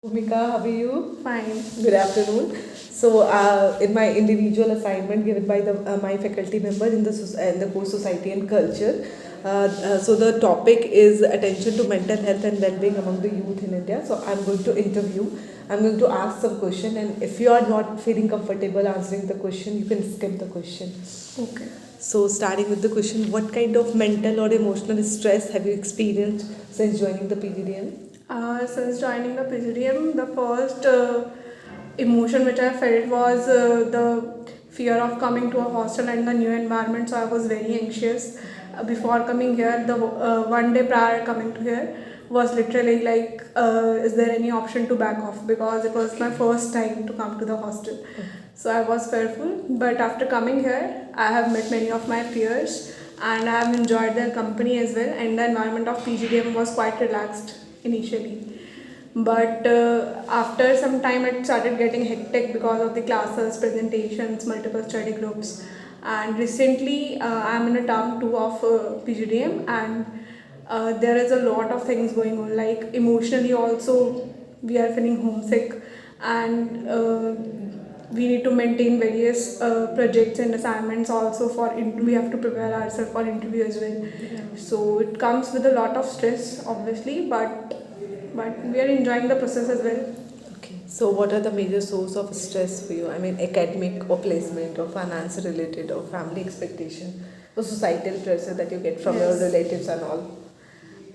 Bhumika, how are you? Fine. Good afternoon. So, in my individual assignment given by my faculty member in the course Society and Culture, so the topic is attention to mental health and well-being among the youth in India. So, I'm going to interview. I'm going to ask some question, and if you are not feeling comfortable answering the question, you can skip the question. Okay. So, starting with the question, what kind of mental or emotional stress have you experienced since joining the PGDM? Since joining the PGDM, the first emotion which I felt was the fear of coming to a hostel and the new environment. So I was very anxious before coming here. The one day prior coming to here was literally like, is there any option to back off? Because it was my first time to come to the hostel. So I was fearful. But after coming here, I have met many of my peers and I have enjoyed their company as well. And the environment of PGDM was quite relaxed initially. But after some time, it started getting hectic because of the classes, presentations, multiple study groups. And recently, I'm in a term two of PGDM, and there is a lot of things going on. Like emotionally, also, we are feeling homesick, and we need to maintain various projects and assignments also we have to prepare ourselves for interview as well. So it comes with a lot of stress obviously, but we are enjoying the process as well. Okay. So, what are the major source of stress for you? I mean, academic or placement or finance related or family expectation or societal pressure that you get from your Yes. relatives and all.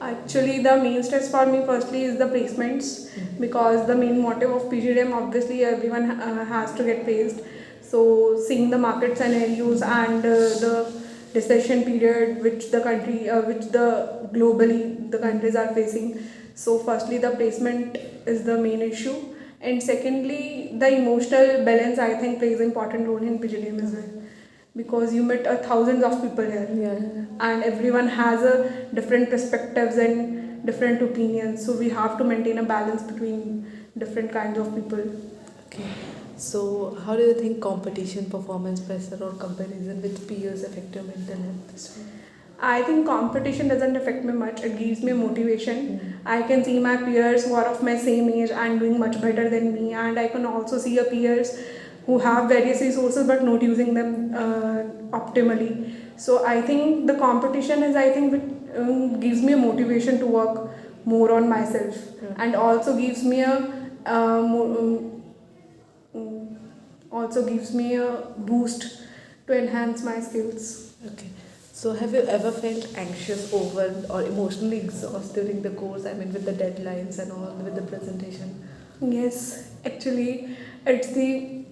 Actually, the main stress for me firstly is the placements, because the main motive of PGDM obviously everyone has to get placed. So seeing the market scenarios and the recession period which the globally the countries are facing. So firstly, the placement is the main issue, and secondly, the emotional balance I think plays an important role in PGDM as well, because you meet thousands of people here. Yeah. And everyone has a different perspectives and different opinions, so we have to maintain a balance between different kinds of people. Okay. So, how do you think competition, performance pressure, or comparison with peers affect your mental health? I think competition doesn't affect me much. It gives me motivation. I can see my peers who are of my same age and doing much better than me, and I can also see a peers who have various resources but not using them optimally. So I think the competition is, I think, gives me a motivation to work more on myself, and also gives me a um, also gives me a boost to enhance my skills. Okay. So, have you ever felt anxious, overwhelmed, or emotionally exhausted during the course? I mean, with the deadlines and all, with the presentation? Yes, actually, it's the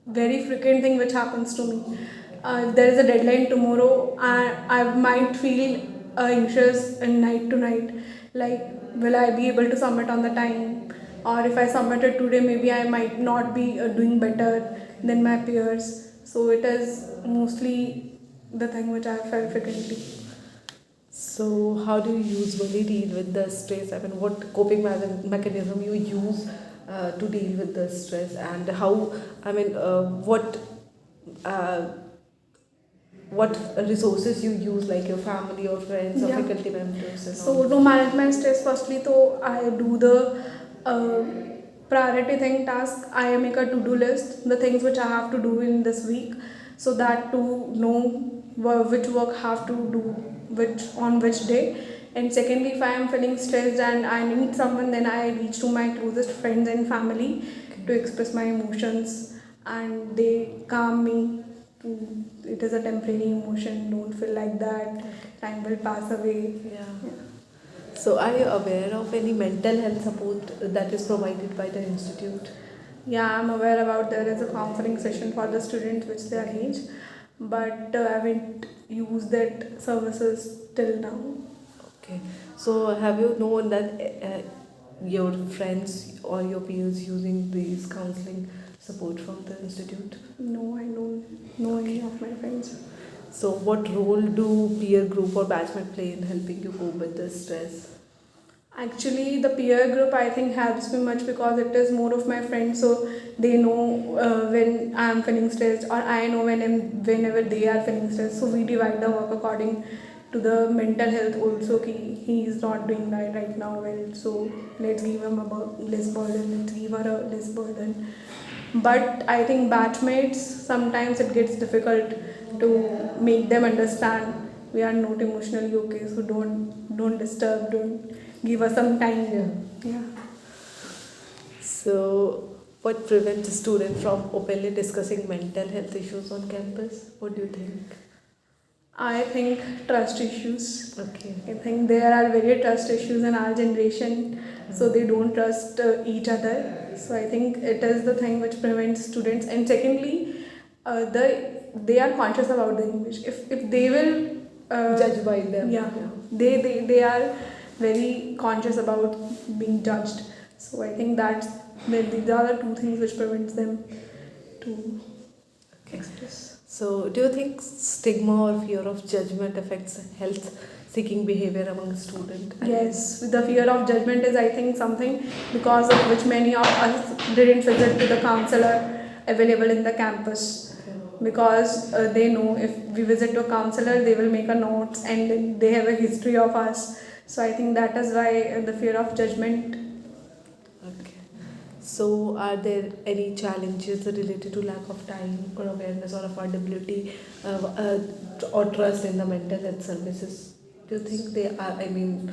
very frequent thing which happens to me. If there is a deadline tomorrow, I might feel anxious in night to night. Like, will I be able to submit on the time? Or if I submitted today, maybe I might not be doing better than my peers. So it is mostly the thing which I felt frequently. So, how do you usually deal with the stress? I mean, what coping mechanism you use to deal with the stress, and how? I mean, uh, what resources you use, like your family or friends or Yeah. faculty members and So all? to manage my stress, firstly, so I do the uh, priority thing task. I make a to-do list, the things which I have to do in this week, so that to know which work have to do which on which day. And secondly, if I am feeling stressed and I need someone, then I reach to my closest friends and family to express my emotions, and they calm me. It is a temporary emotion. Don't feel like that. Time will pass away. Yeah. So, are you aware of any mental health support that is provided by the institute? Yeah, I'm aware about there is a counseling session for the students which they arrange, but I haven't used that services till now. Okay. So, have you known that your friends or your peers using these counseling support from the institute? No, I don't know any of my friends. So, what role do peer group or batchmate play in helping you cope with the stress? Actually, the peer group I think helps me much because it is more of my friends, so they know when I am feeling stressed, or I know whenever they are feeling stressed. So we divide the work according to the mental health also. He is not doing right now well, so let's give him a less burden, let's give her a less burden. But I think batchmates, sometimes it gets difficult to make them understand we are not emotionally okay, so don't disturb, don't give us some time. Yeah. So, what prevents a student from openly discussing mental health issues on campus? What do you think? I think trust issues. Okay. I think there are very trust issues in our generation, so they don't trust each other. So I think it is the thing which prevents students. And secondly, they are conscious about the image. If they will Judge by them. yeah, they are very conscious about being judged. So I think these are the two things which prevents them to express. So, do you think stigma or fear of judgment affects health-seeking behavior among students? Yes, the fear of judgment is, I think, something because of which many of us didn't visit to the counselor available in the campus, because they know if we visit to a counselor, they will make a notes and then they have a history of us. So I think that is why the fear of judgment. Okay. So, are there any challenges related to lack of time or awareness or affordability or trust in the mental health services? Do you think they are? I mean,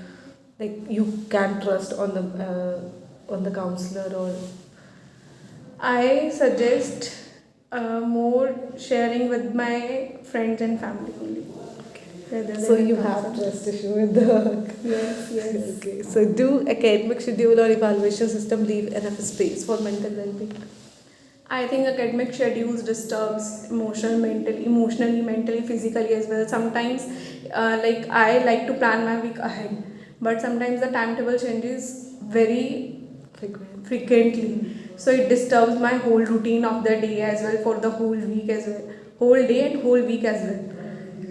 like you can trust on the counselor or? I suggest more sharing with my friends and family only. Rather So than you in have person. trust issue with the. Yes. Okay. So do academic schedule or evaluation system leave enough space for mental well-being? I think academic schedules disturbs emotionally, mentally, physically as well. Sometimes, like I like to plan my week ahead, but sometimes the timetable changes very Frequent. frequently. So it disturbs my whole routine of the day as well, for the whole week as well, whole day and whole week as well.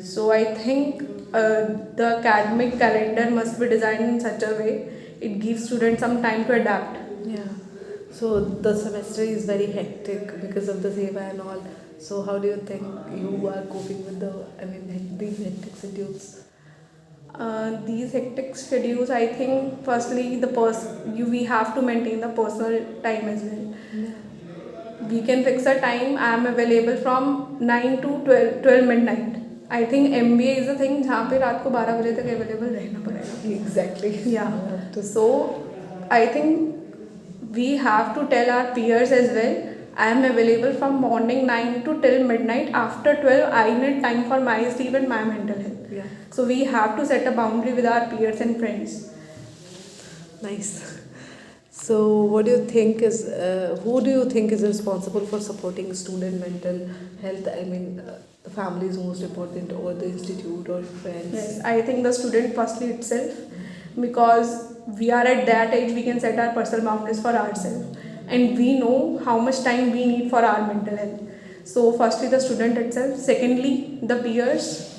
So I think the academic calendar must be designed in such a way it gives students some time to adapt. Yeah. So the semester is very hectic because of the seva and all. So how do you think you are coping with these hectic schedules? These hectic schedules, I think, firstly, we have to maintain the personal time as well. We can fix a time. I am available from 9 to 12 midnight. I think MBA is a thing जहाँ पे रात को 12 बजे तक available रहना पड़ेगा. Exactly. Yeah. So I think we have to tell our peers as well. I am available from morning 9 to till midnight. After 12, I need time for my sleep and my mental health. Yeah. So we have to set a boundary with our peers and friends. Nice. So what do you think is who do you think is responsible for supporting student mental health? The family is most important, or the institute, or friends? Yes, I think the student firstly itself, because we are at that age, we can set our personal boundaries for ourselves, and we know how much time we need for our mental health. So firstly the student itself, secondly the peers,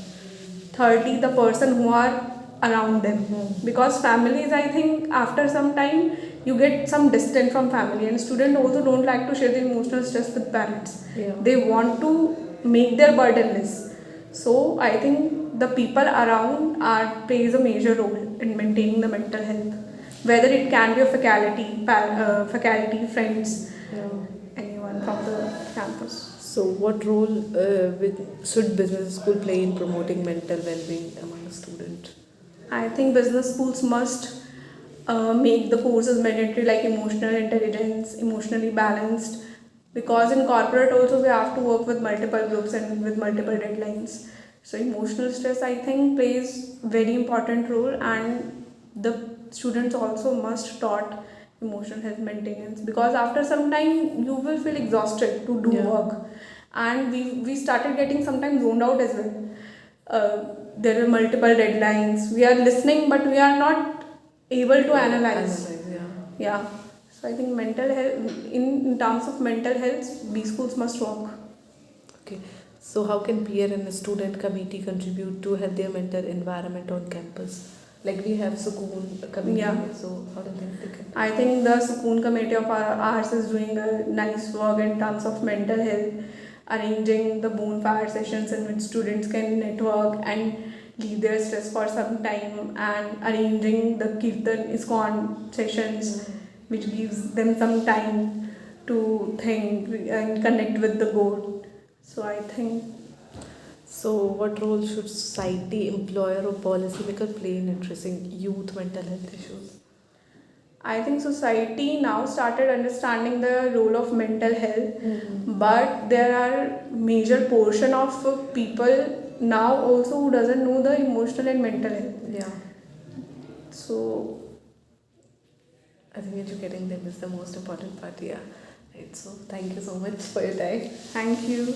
thirdly the person who are around them. Because families, I think after some time you get some distance from family, and students also don't like to share the emotional stress with parents. Yeah. They want to make their burden less. So I think the people around plays a major role in maintaining the mental health, whether it can be a faculty, friends, anyone from the campus. So, what role should business school play in promoting mental well-being among students? I think business schools must make the courses mandatory, like emotional intelligence, emotionally balanced, because in corporate also we have to work with multiple groups and with multiple deadlines. So emotional stress, I think, plays very important role, and the students also must taught emotional health maintenance, because after some time you will feel exhausted to do Yeah. work, and we started getting sometimes zoned out as well. There are multiple deadlines, we are listening but we are not able to analyze. Yeah. So I think mental health, in terms of mental health, B schools must work. Okay. So, how can peer and student committee contribute to healthier mental environment on campus? Like we have Sukoon committee. Yeah. So, how do you think they can? I think the Sukoon committee of ours is doing a nice work in terms of mental health, arranging the bonfire sessions in which students can network and leave their stress for some time, and arranging the Kirtan ISKCON sessions, which gives them some time to think and connect with the God. So I think So, what role should society, employer, or policymaker play in addressing youth mental health issues? I think society now started understanding the role of mental health, but there are major portion of people now also who doesn't know the emotional and mental health. Yeah, So I think educating them is the most important part. Yeah, right. So, thank you so much for your time. thank you.